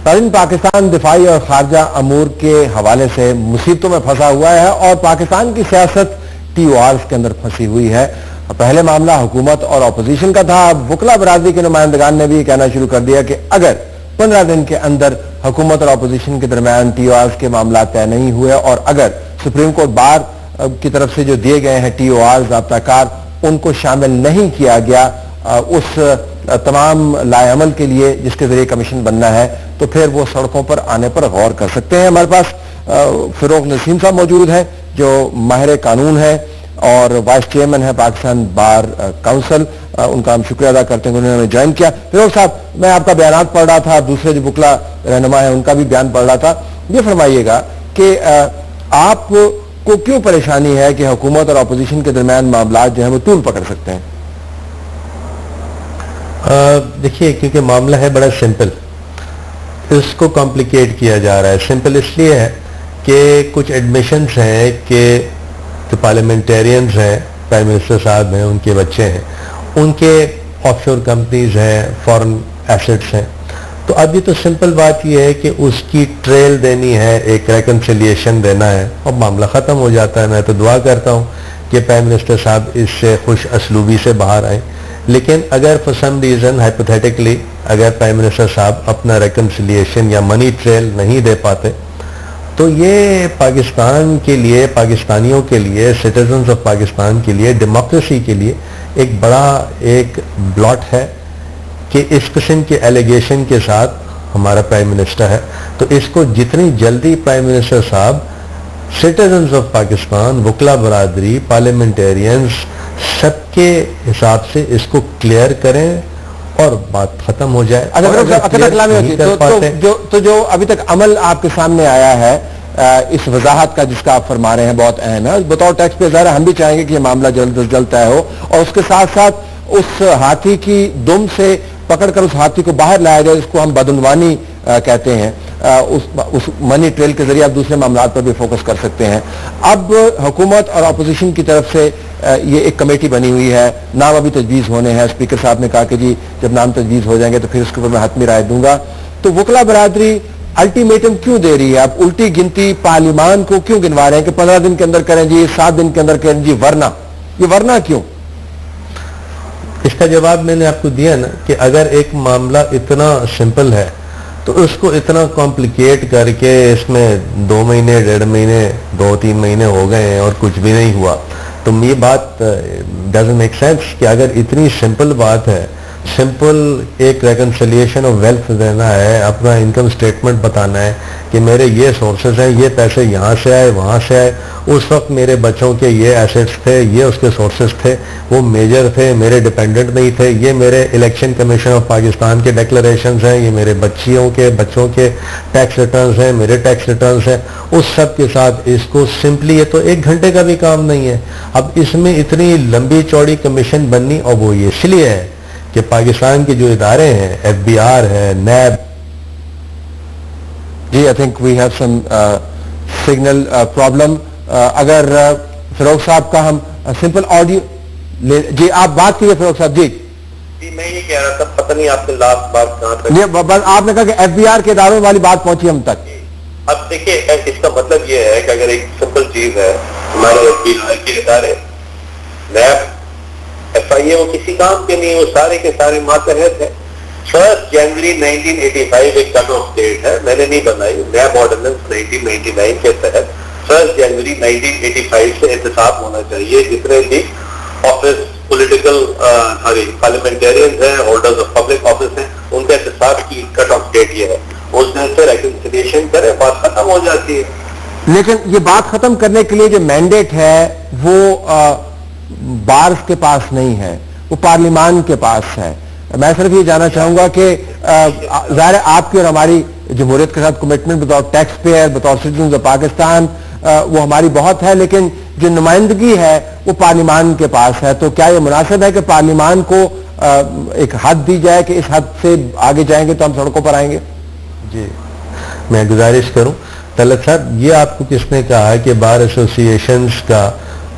तरीन पाकिस्तान दिफाई और खारजा अमूर के हवाले से मुसीबतों में फंसा हुआ है और पाकिस्तान की सियासत टीओआर्स के अंदर फंसी हुई है। पहले मामला हुकूमत और अपोजिशन का था, अब वकला बरादरी के नुमाइंदगान ने भी कहना शुरू कर दिया कि अगर 15 दिन के अंदर हुकूमत और अपोजिशन के दरमियान टीओआर्स के मामला तय नहीं हुए और अगर सुप्रीम कोर्ट बार की तरफ से जो दिए गए हैं टीओआर्स ज़ाब्ताकार उनको शामिल नहीं किया गया उस तमाम लाएअमल के लिए जिसके जरिए कमीशन बनना है, तो फिर वो सड़कों पर आने पर गौर कर सकते हैं। हमारे पास फिरोग नसीम साहब मौजूद हैं जो माहिर कानून है और वाइस चेयरमैन है पाकिस्तान बार काउंसिल। उनका हम शुक्रिया अदा करते हैं उन्होंने ज्वाइन किया। फिरोग साहब, मैं आपका बयान पढ़ रहा था, दूसरे जो बुकला रहनुमा है उनका भी बयान पढ़ रहा था। ये फरमाइएगा कि आपको क्यों परेशानी है कि हुकूमत और अपोजिशन के दरमियान मामला जो है वो तूल पकड़ सकते हैं? देखिए, क्योंकि मामला है बड़ा सिंपल, इसको कॉम्प्लिकेट किया जा रहा है। सिंपल इसलिए है कि कुछ एडमिशंस हैं कि जो पार्लियामेंटेरियंस हैं, प्राइम मिनिस्टर साहब हैं, उनके बच्चे हैं, उनके ऑफशोर कंपनीज हैं, फॉरेन एसेट्स हैं। तो अब ये तो सिंपल बात ये है कि उसकी ट्रेल देनी है, एक रेकन्सिलिएशन देना है और मामला ख़त्म हो जाता है। मैं तो दुआ करता हूँ कि प्राइम मिनिस्टर साहब इससे खुश असलूबी से बाहर आएँ। लेकिन अगर फॉर सम रीज़न हाइपोथेटिकली अगर प्राइम मिनिस्टर साहब अपना रेकन्सिलिएशन या मनी ट्रेल नहीं दे पाते तो ये पाकिस्तान के लिए, पाकिस्तानियों के लिए, सिटीजन्स ऑफ पाकिस्तान के लिए, डेमोक्रेसी के लिए एक बड़ा एक ब्लॉट है कि इस किस्म के एलिगेशन के साथ हमारा प्राइम मिनिस्टर है। तो इसको जितनी जल्दी प्राइम मिनिस्टर साहब सिटीजन्स ऑफ पाकिस्तान, वकला बरादरी, पार्लियामेंटेरियंस सबके हिसाब से इसको क्लियर करें और बात खत्म हो जाए। तो जो अभी तक अमल आपके सामने आया है इस वजाहत का जिसका आप फरमा रहे हैं बहुत अहम है, बतौर टैक्स पे ज़रा हम भी चाहेंगे कि ये मामला जल्द से जल्द तय हो और उसके साथ साथ उस हाथी की दुम से पकड़कर उस हाथी को बाहर लाया जाए, जिसको हम बदनवानी कहते हैं। उस मनी ट्रेल के जरिए आप दूसरे मामला पर भी फोकस कर सकते हैं। अब हुकूमत और अपोजिशन की तरफ से ये एक कमेटी बनी हुई है, नाम अभी तजवीज़ होने हैं। स्पीकर साहब ने कहा कि जी जब नाम तजवीज़ हो जाएंगे तो फिर उसके ऊपर मैं हतमी राय दूंगा। तो वकला बरादरी अल्टीमेटम क्यों दे रही है? आप उल्टी गिनती पार्लियामान को क्यों गिनवा रहे हैं कि 15 दिन के अंदर करें जी, 7 दिन के अंदर करें जी, वरना ये वरना क्यों? इसका जवाब मैंने आपको दिया ना कि अगर एक मामला इतना सिंपल है तो उसको इतना कॉम्प्लिकेट करके इसमें 2 महीने, 1.5 महीने, 2-3 महीने हो गए हैं और कुछ भी नहीं हुआ, तो ये बात डजंट मेक सेंस कि अगर इतनी सिंपल बात है, सिंपल एक रेकन्सिलिएशन ऑफ वेल्थ देना है, अपना इनकम स्टेटमेंट बताना है कि मेरे ये सोर्सेज हैं, ये पैसे यहाँ से आए, वहाँ से आए, उस वक्त मेरे बच्चों के ये एसेट्स थे, ये उसके सोर्सेज थे, वो मेजर थे, मेरे डिपेंडेंट नहीं थे, ये मेरे इलेक्शन कमीशन ऑफ पाकिस्तान के डिक्लेरेशंस हैं, ये मेरे बच्चों के टैक्स रिटर्न्स हैं, मेरे टैक्स रिटर्न्स हैं, उस सब के साथ इसको सिंपली, ये तो 1 घंटे का भी काम नहीं है। अब इसमें इतनी लंबी चौड़ी कमीशन बननी, और वो ये इसलिए है कि पाकिस्तान के जो इदारे हैं, FBI है, नैब। जी, I think we have some signal problem. अगर फिरोग साहब का हम सिंपल ऑडियो जी, आप बात कीजिए फिरोग साहब। जी मैं ये कह रहा था, पता नहीं आपने लास्ट बात कहाँ तक, बस आपने कहा कि FBI के इदारों वाली बात पहुंची हम तक। अब देखिए, इसका मतलब ये है कि अगर एक सिंपल चीज है, हमारे FBI के इदारे, नैब, FIA, वो किसी काम के नहीं, वो सारे के सारे मातहत है। 1 जनवरी 1985 एक कट ऑफ डेट है, मैंने नहीं बनाई, नैब ऑर्डिनेंस 1999 के तहत 1 जनवरी 1985 से एहतसाब होना चाहिए जितने भी ऑफिस पॉलिटिकल पार्लियामेंटेरियंस हैं, होल्डर्स ऑफ पब्लिक ऑफिस हैं, उनके एहतसाब की कट ऑफ डेट ये है। उस दिन से रेकन्सिलिएशन करे, बात खत्म हो जाती है। लेकिन ये बात खत्म करने के लिए जो मैंडेट है वो बार्स के पास नहीं है, वो पार्लियामान के पास है। मैं सिर्फ ये जानना चाहूंगा कि ज़ाहिर आपकी और हमारी जमहूरियत के साथ कमिटमेंट बतौर टैक्स पेयर, बतौर सिटीजन ऑफ पाकिस्तान वो हमारी बहुत है, लेकिन जो नुमाइंदगी है वो पार्लियामान के पास है। तो क्या ये मुनासिब है कि पार्लियामान को एक हद दी जाए कि इस हद से आगे जाएंगे तो हम सड़कों पर आएंगे? जी, मैं गुजारिश करूं तलत साहब, ये आपको किसने कहा है कि बार एसोसिएशंस का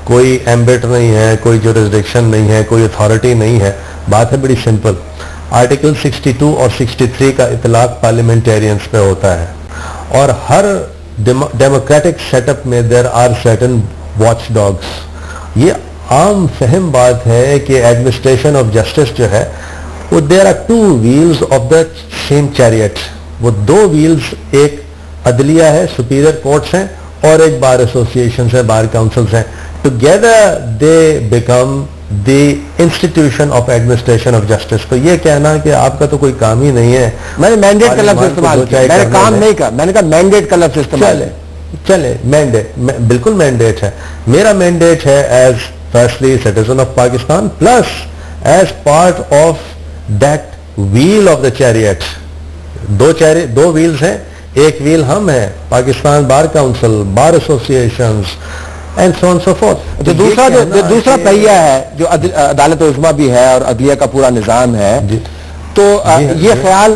कोई एम्बिट नहीं है, कोई जुरिस्डिक्शन नहीं है, कोई अथॉरिटी नहीं है? बात है बड़ी सिंपल। آرٹیکل 62 اور 63 کا اطلاق پارلیمنٹیرینز پہ ہوتا ہے، اور ہر ڈیموکریٹک سیٹ اپ میں there are certain watchdogs. یہ عام فہم بات ہے کہ ایڈمنسٹریشن آف جسٹس جو ہے وہ they are two wheels of the same chariot. وہ دو ویلز، ایک عدلیہ ہے، سپیریئر کورٹس ہیں، اور ایک بار ایسوسیشنز ہیں، بار کاؤنسلز ہیں. Together they become the institution of administration of justice. تو یہ کہنا کہ آپ کا تو کوئی کام ہی نہیں ہے. میں نے مینڈیٹ کا لفظ استعمال کیا، میں نے کام نہیں کہا، میں نے کہا مینڈیٹ کا لفظ استعمال ہے. چلے مینڈیٹ، بالکل مینڈیٹ ہے. میرا مینڈیٹ ہے as firstly citizen of Pakistan plus as part of that wheel of the chariot. دو ویلز ہیں، ایک ویل ہم ہیں، Pakistan bar council, bar associations and so on so forth. جو دوسرا پہیہ ہے جو عدالت عظمیٰ بھی ہے اور عدلیہ کا پورا نظام ہے، تو یہ خیال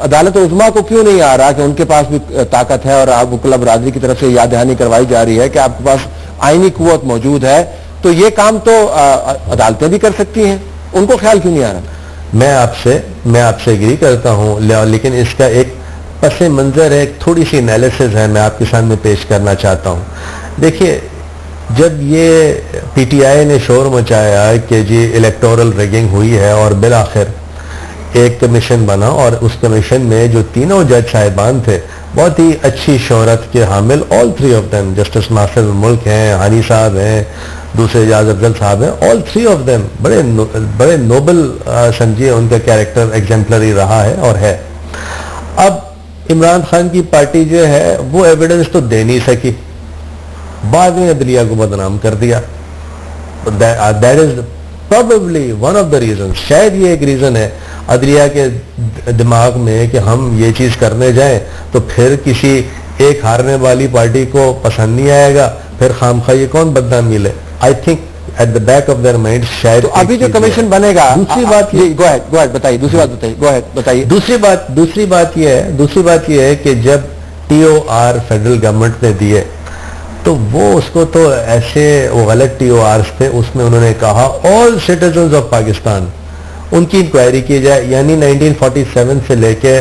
عدالت عظمیٰ کو کیوں نہیں آ رہا کہ ان کے پاس بھی طاقت ہے، اور آپ وکلا برادری کی طرف سے یاد دہانی کروائی جا رہی ہے کہ آپ کے پاس آئینی قوت موجود ہے، تو یہ کام تو عدالتیں بھی کر سکتی ہیں، ان کو خیال کیوں نہیں آ رہا؟ میں آپ سے اگری کرتا ہوں، لیکن اس کا ایک پس منظر ہے، ایک تھوڑی سی انالیسز ہے، میں آپ کے سامنے پیش کرنا چاہتا ہوں. دیکھیے، جب یہ پی ٹی آئی نے شور مچایا کہ جی الیکٹورل ریگنگ ہوئی ہے اور بالآخر ایک کمیشن بنا، اور اس کمیشن میں جو تینوں جج صاحبان تھے بہت ہی اچھی شہرت کے حامل، all three of them, justice Nasir ulMulk ہیں، ہانی صاحب ہیں، دوسرے اعجاز افضل صاحب ہیں، آل تھری آف دیم بڑے نوبل سمجھیے ان کا کیریکٹر ایگزمپلری رہا ہے اور ہے. اب عمران خان کی پارٹی جو ہے وہ ایویڈنس تو دے نہیں سکی، بعد میں عدلیہ کو بدنام کر دیا. That is probably one of the reason. شاید یہ ایک ریزن ہے عدلیہ کے دماغ میں کہ ہم یہ چیز کرنے جائیں تو پھر کسی ایک ہارنے والی پارٹی کو پسند نہیں آئے گا، پھر خامخواہ یہ کون بدنام ملے. I think at the back of their mind شاید ابھی جو کمیشن بنے گا. دوسری بات دوسری بات یہ ہے کہ جب T O R federal government نے دیے تو وہ اس کو تو ایسے وہ غلط ٹی او آرز تھے، اس میں انہوں نے کہا آل سٹیزنز آف پاکستان ان کی انکوائری کی جائے، یعنی 1947 سے لے کے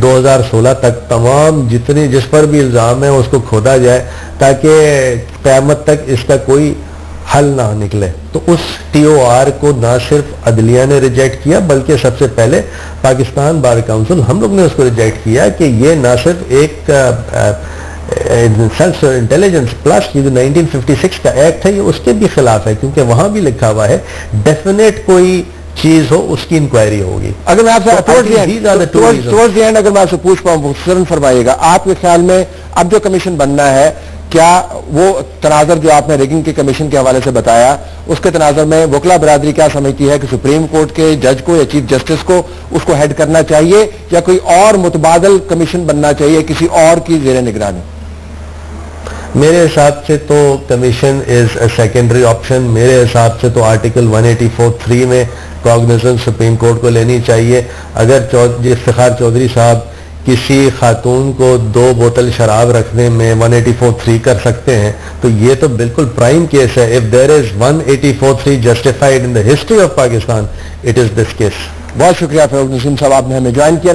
2016 تک تمام جس پر بھی الزام ہے اس کو کھودا جائے تاکہ قیامت تک اس کا کوئی حل نہ نکلے. تو اس ٹی او آر کو نہ صرف عدلیہ نے ریجیکٹ کیا بلکہ سب سے پہلے پاکستان بار کاؤنسل ہم لوگ نے اس کو ریجیکٹ کیا کہ یہ نہ صرف ایک سیلف انٹیلیجنس پلس یہ جو 1956 کا ایکٹ ہے یہ اس کے بھی خلاف ہے، کیونکہ وہاں بھی لکھا ہوا ہے ڈیفینیٹ کوئی چیز ہو اس کی انکوائری ہوگی. اگر میں آپ سے اگر میں آپ سے پوچھ پاؤں مختصراً فرمائیے گا، آپ کے خیال میں اب جو کمیشن بننا ہے کیا وہ تناظر جو آپ نے ریگنگ کے کمیشن کے حوالے سے بتایا اس کے تناظر میں وکلا برادری کیا سمجھتی ہے کہ سپریم کورٹ کے جج کو یا چیف جسٹس کو اس کو ہیڈ کرنا چاہیے یا کوئی اور متبادل کمیشن بننا چاہیے کسی اور کی زیر نگرانی؟ میرے حساب سے تو commission is a secondary option. میرے حساب سے تو آرٹیکل 184(3) میں کاگنیزنس سپریم کورٹ کو لینی چاہیے. اگر افتخار چودھری صاحب کسی خاتون کو 2 بوتل شراب رکھنے میں 184(3) کر سکتے ہیں تو یہ تو بالکل پرائم کیس ہے. If there is 184(3) justified in the history of Pakistan, it is this case. بہت شکریہ فیروز نسیم صاحب، آپ نے ہمیں جوائن کیا.